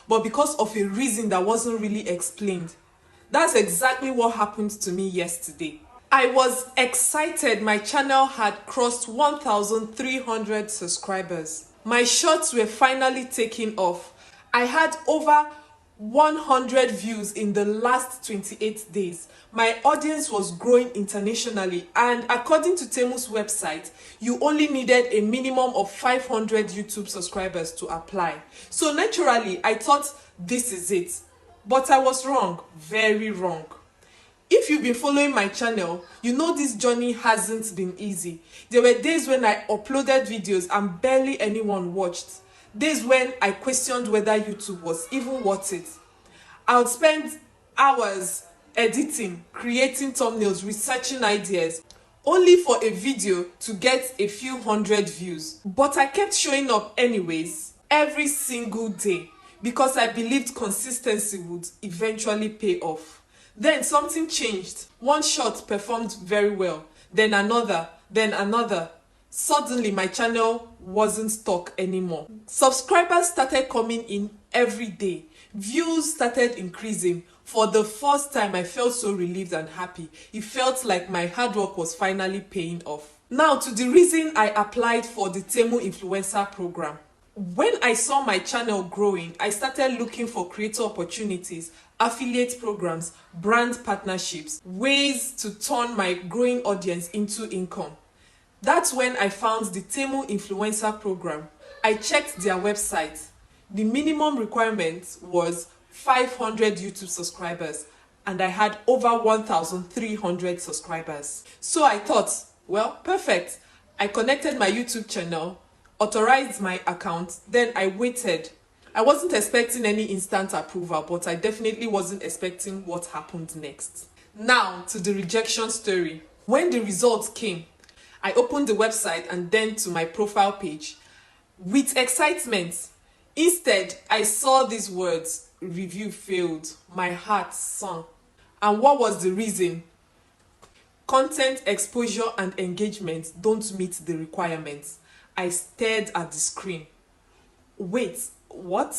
but because of a reason that wasn't really explained. That's exactly what happened to me yesterday. I was excited my channel had crossed 1,300 subscribers. My shorts were finally taking off. I had over 100 views in the last 28 days. My audience was growing internationally, and according to Temu's website, you only needed a minimum of 500 YouTube subscribers to apply. So naturally, I thought this is it. But I was wrong, very wrong. If you've been following my channel, you know this journey hasn't been easy. There were days when I uploaded videos and barely anyone watched. Days when I questioned whether YouTube was even worth it. I would spend hours editing, creating thumbnails, researching ideas, only for a video to get a few hundred views. But I kept showing up anyways, every single day, because I believed consistency would eventually pay off. Then something changed. One shot performed very well, then another, then another. Suddenly my channel wasn't stuck anymore. Subscribers started coming in every day. Views started increasing. For the first time, I felt so relieved and happy. It felt like my hard work was finally paying off. Now to the reason I applied for the Temu influencer program. When I saw my channel growing, I started looking for creator opportunities, affiliate programs, brand partnerships, ways to turn my growing audience into income. That's when I found the Temu influencer program. I checked their website. The minimum requirement was 500 YouTube subscribers, and I had over 1,300 subscribers. So I thought, well, perfect. I connected my YouTube channel, authorized my account, then I waited. I wasn't expecting any instant approval, but I definitely wasn't expecting what happened next. Now to the rejection story. When the results came, I opened the website and then to my profile page. With excitement, instead, I saw these words, "Review failed." My heart sunk. And what was the reason? Content exposure and engagement don't meet the requirements. I stared at the screen. Wait, what?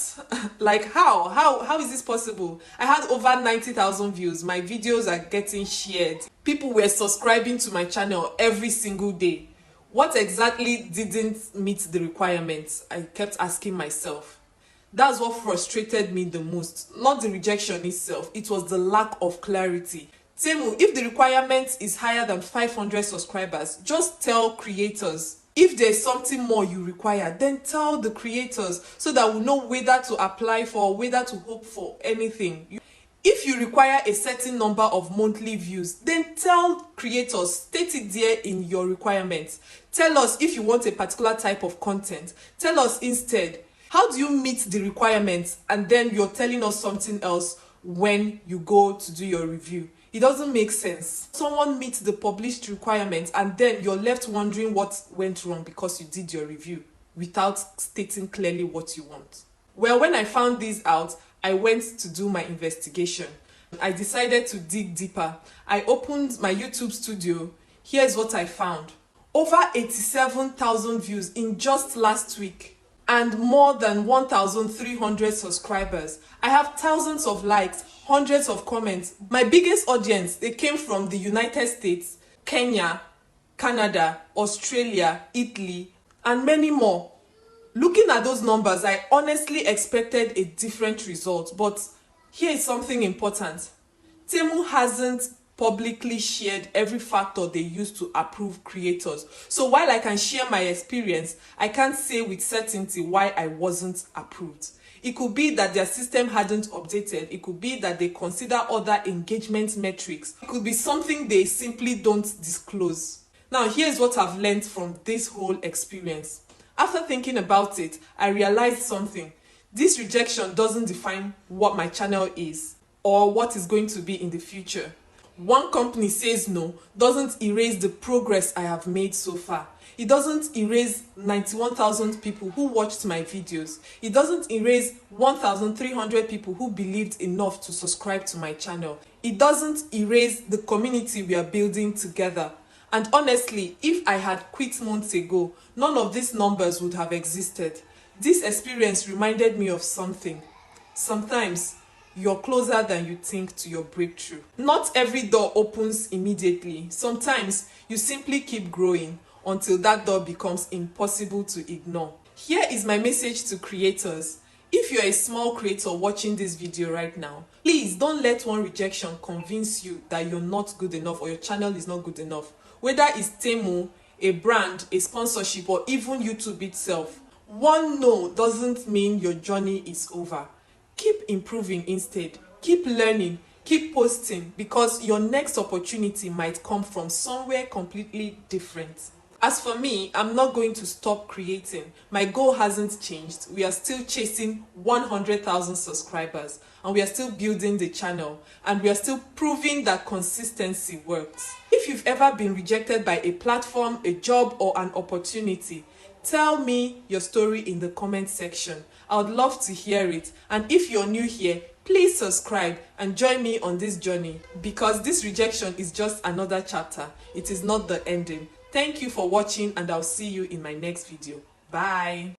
Like how? How is this possible? I had over 90,000 views. My videos are getting shared. People were subscribing to my channel every single day. What exactly didn't meet the requirements? I kept asking myself. That's what frustrated me the most. Not the rejection itself, it was the lack of clarity. Temu, if the requirement is higher than 500 subscribers, just tell creators. If there's something more you require, then tell the creators so that we'll know whether to apply for, whether to hope for anything. If you require a certain number of monthly views, then tell creators, state it there in your requirements. Tell us if you want a particular type of content. Tell us instead, how do you meet the requirements and then you're telling us something else when you go to do your review? It doesn't make sense. Someone meets the published requirements and then you're left wondering what went wrong because you did your review without stating clearly what you want. Well, when I found this out, I went to do my investigation. I decided to dig deeper. I opened my YouTube studio. Here's what I found. Over 87,000 views in just last week and more than 1,300 subscribers. I have thousands of likes, hundreds of comments. My biggest audience, they came from the United States, Kenya, Canada, Australia, Italy, and many more. Looking at those numbers, I honestly expected a different result, but here is something important. Temu hasn't publicly shared every factor they use to approve creators. So while I can share my experience, I can't say with certainty why I wasn't approved. It could be that their system hadn't updated. It could be that they consider other engagement metrics. It could be something they simply don't disclose. Now, here's what I've learned from this whole experience. After thinking about it, I realized something. This rejection doesn't define what my channel is or what is going to be in the future. One company says no doesn't erase the progress I have made so far. It doesn't erase 91,000 people who watched my videos. It doesn't erase 1,300 people who believed enough to subscribe to my channel. It doesn't erase the community we are building together. And honestly, if I had quit months ago, none of these numbers would have existed. This experience reminded me of something. Sometimes you're closer than you think to your breakthrough. Not every door opens immediately. Sometimes you simply keep growing until that door becomes impossible to ignore. Here is my message to creators. If you're a small creator watching this video right now, please don't let one rejection convince you that you're not good enough or your channel is not good enough. Whether it's Temu, a brand, a sponsorship, or even YouTube itself, one no doesn't mean your journey is over. Keep improving instead. Keep learning. Keep posting, because your next opportunity might come from somewhere completely different. As for me, I'm not going to stop creating. My goal hasn't changed. We are still chasing 100,000 subscribers, and we are still building the channel, and we are still proving that consistency works. If you've ever been rejected by a platform, a job, or an opportunity, tell me your story in the comment section. I would love to hear it. And if you're new here, please subscribe and join me on this journey, because this rejection is just another chapter. It is not the ending. Thank you for watching, and I'll see you in my next video. Bye.